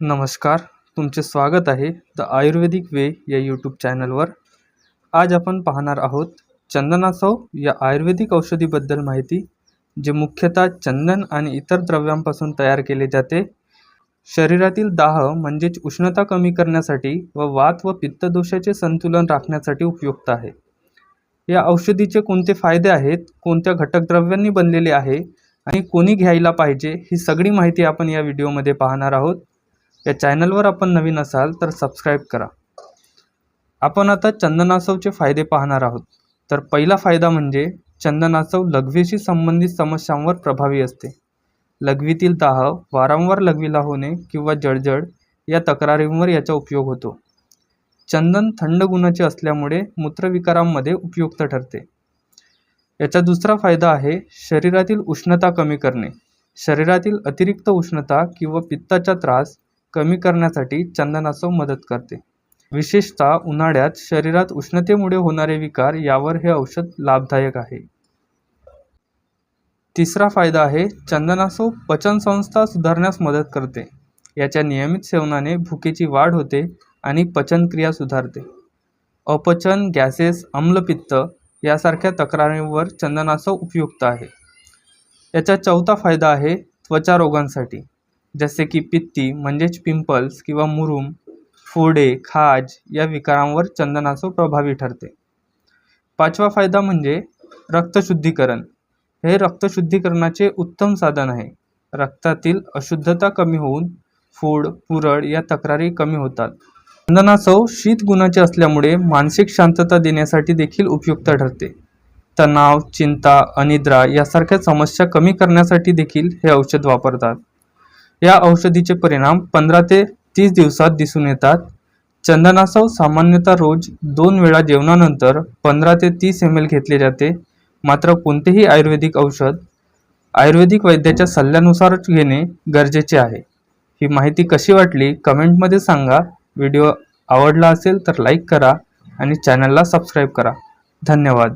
नमस्कार, तुमचे स्वागत आहे द आयुर्वेदिक वे या यूट्यूब चॅनलवर. आज आपण पाहणार आहोत चंदनासव या आयुर्वेदिक औषधीबद्दल माहिती, जे मुख्यतः चंदन आणि इतर द्रव्यांपासून तयार केले जाते. शरीरातील दाह म्हणजेच उष्णता कमी करण्यासाठी व वात व पित्तदोषाचे संतुलन राखण्यासाठी उपयुक्त आहे. या औषधीचे कोणते फायदे आहेत, कोणत्या घटकद्रव्यांनी बनलेले आहे आणि कोणी घ्यायला पाहिजे, ही सगळी माहिती आपण या व्हिडिओमध्ये पाहणार आहोत. या चॅनलवर आपण नवीन असाल तर सबस्क्राईब करा. आपण आता चंदनासवचे फायदे पाहणार आहोत. तर पहिला फायदा म्हणजे चंदनासव लघवीशी संबंधित समस्यांवर प्रभावी असते. लघवीतील दाह, वारंवार लघवीला होणे किंवा जळजळ या तक्रारींवर याचा उपयोग होतो. चंदन थंड गुणाचे असल्यामुळे मूत्रविकारांमध्ये उपयुक्त ठरते. याचा दुसरा फायदा आहे शरीरातील उष्णता कमी करणे. शरीरातील अतिरिक्त उष्णता किंवा पित्ताचा त्रास कमी करण्यासाठी चंदनासव मदत करते. विशेषतः उन्हाळ्यात शरीरात उष्णतेमुळे होणारे विकार यावर हे औषध लाभदायक आहे. तिसरा फायदा आहे चंदनासव पचनसंस्था सुधारण्यास मदत करते. याच्या नियमित सेवनाने भुकेची वाढ होते आणि पचनक्रिया सुधारते. अपचन, गॅसेस, आम्लपित्त यासारख्या तक्रारींवर चंदनासव उपयुक्त आहे. याचा चौथा फायदा आहे त्वचा रोगांसाठी, जसे की पित्ती म्हणजेच पिंपल्स किंवा मुरूम, फोडे, खाज या विकारांवर चंदनासव प्रभावी ठरते. पाचवा फायदा म्हणजे रक्तशुद्धीकरण. हे रक्तशुद्धीकरणाचे उत्तम साधन आहे. रक्तातील अशुद्धता कमी होऊन फोड, पुरळ या तक्रारी कमी होतात. चंदनासव शीत गुणाचे असल्यामुळे मानसिक शांतता देण्यासाठी देखील उपयुक्त ठरते. तणाव, चिंता, अनिद्रा यासारख्या समस्या कमी करण्यासाठी देखील हे औषध वापरतात. या औषधीचे परिणाम 15 ते 30 दिवसात दिसून येतात. चंदनासव सामान्यतः रोज 2 वेळा जेवणानंतर 15 ते 30 ml घेतले जाते. मात्र कोणतेही आयुर्वेदिक औषध आयुर्वेदिक वैद्याच्या सल्ल्यानुसारच घेणे गरजेचे आहे. ही माहिती कशी वाटली कमेंटमध्ये सांगा. व्हिडिओ आवडला असेल तर लाईक करा आणि चॅनलला सबस्क्राईब करा. धन्यवाद.